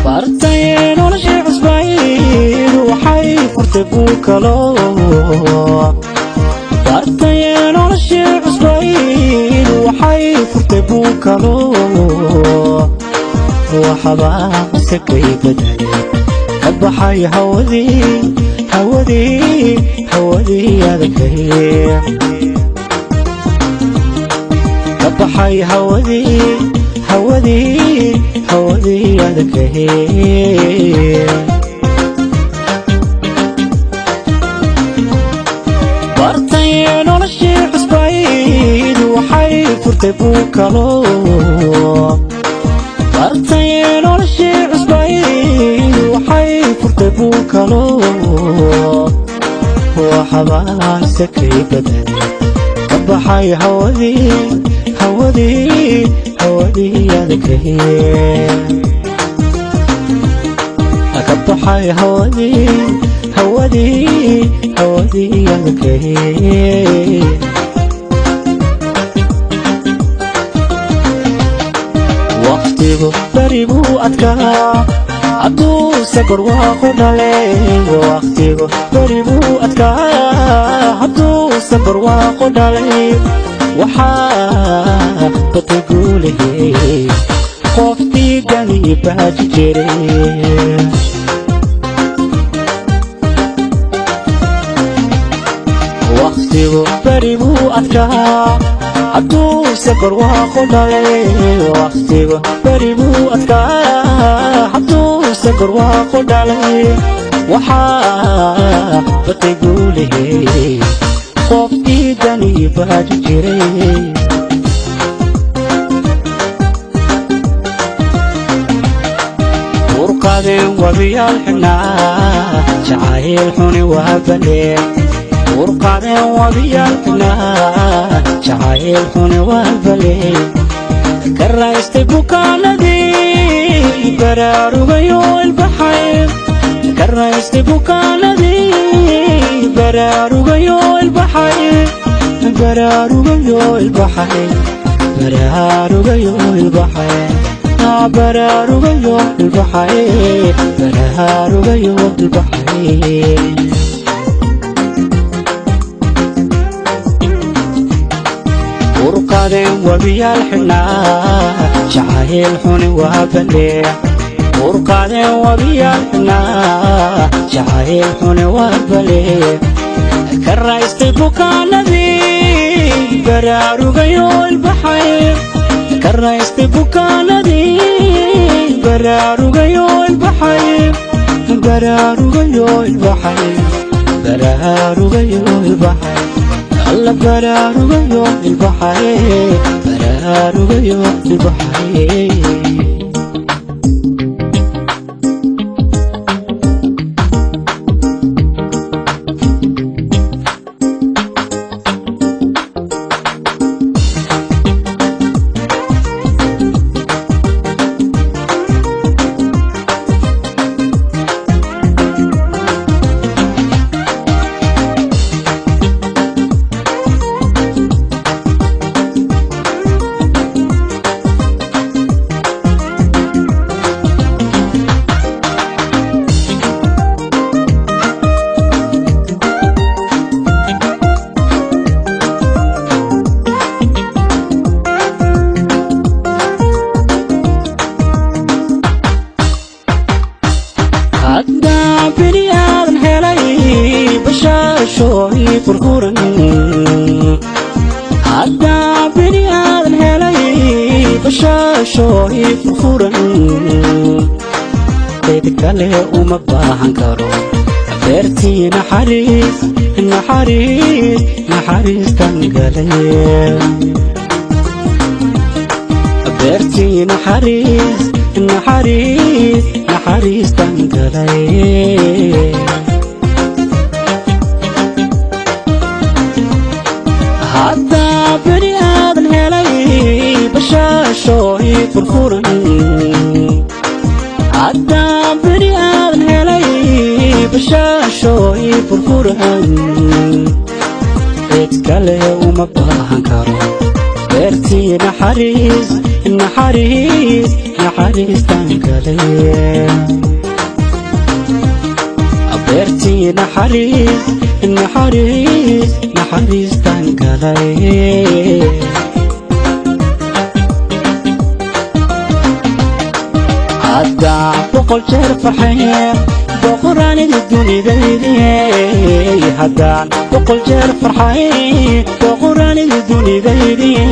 bartay nolosha cusbayd waxay furtay buukalo bartay nolosha cusbayd waxay furtay buukalo waxba sakay badalay kabaxay hawadii adagay kabaxay hawadii adagay bartay nolosha cusbayd waxay furtay buukalo bartay nolosha cusbayd waxay furtay buukalo waxba sakay badalay kabaxay hawadii adagay kabaxay hawadii adagay waqtigu baribu adkaa hadduu sakor waaqu dhalay waqtigu baribu adkaa hadduu sakor waaqu dhalay waxaa bataguulahey qof dhiigani baaji jiray waqtigu baribu adkaa hadduu sakor waaqu dhalay waqtigu baribu adkaa hadduu sakor waaqu dhalay waxaa bataguulahey qof dhiigani baaji jiray urqadeen wabiyaal xidhnaa jacayl xuni waa baleen urqadeen wabiyaal xidhnaa jacayl xuni waa baleen ka raystay bukaanadii baraarugayo ilbaxay ka raystay bukaanadii baraarugayo ilbaxay baraarugayo ilbaxay baraarugayo ilbaxay baraarugayo ilbaxay baraarugayo ilbaxay urqadeen wabiyaal xidhnaa jacayl xuni waa baleen urqadeen wabiyaal xidhnaa jacayl xuni waa baleen ka raystay bukaanadii baraarugayo ilbaxay ka raystay bukaanadii baraarugayo ilbaxay baraarugayo ilbaxay baraarugayo ilbaxay alla baraarugayo ilbaxay baraarugayo ilbaxay شوي فرقورن عدا بني آدم هلاي بشا شوي فرقورن بيتك له وما باهن كارو بيرتي نحريس نحريس نحريس تنقلي بيرتي نحريس نحريس نحريس تنقلي عدا بني آدم هلاي بشا شوي فرقورن عدا بني آدم هلاي بشا شوي فرقورن بيتك له وما باهن كارو بيرتي beertii naxariis naxariis naxariistan galay beertii naxariis naxariis naxariistan galay haddaan boqol jeer farxeen boqoraanida dunidaydiye haddaan boqol jeer farxeen boqoraanida dunidaydiye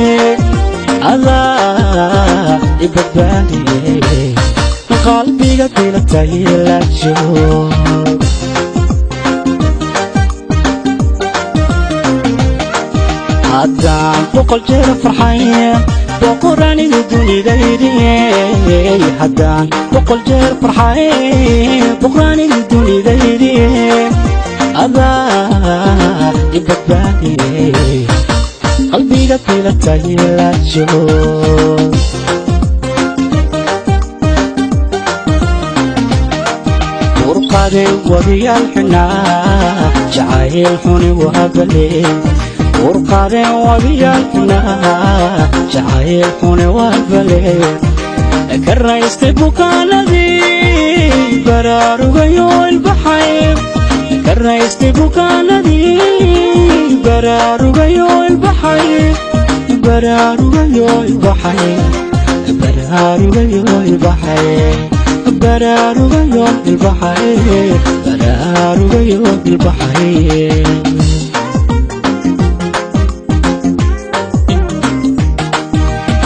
adaa i badbaadiye qalbiga dilatay la joog haddaan boqol jeer farxeen boqoraanida dunidaydiye haddaan boqol jeer farxeen boqoraanida dunidaydiye adaa i badbaadiye qalbiga dilatay la joog urqadeen wabiyaal xunaa jacayl xuni waabale urqadeen wabiyaal xunaa jacayl xuni waabale ka raystay bukaanadii baraarugayo ilbaxay ka raystay bukaanadii baraarugayo ilbaxay baraarugayo ilbaxay baraarugayo ilbaxay baraarugayo ilbaxay baraarugayo ilbaxay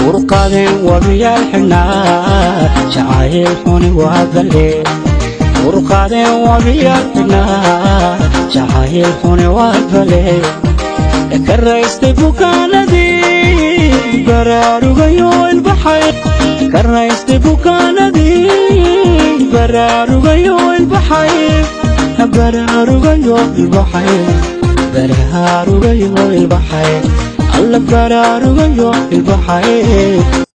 urqadeen wabiyaal xunaa jacayl xuni waabale urqadeen wabiyaal xunaa jacayl xuni waabale ka raystay bukaanadii baraarugayo ilbaxay ka raystay bukaanadii baraarugayo ilbaxay baraarugayo ilbaxay baraarugayo ilbaxay alla baraarugayo ilbaxay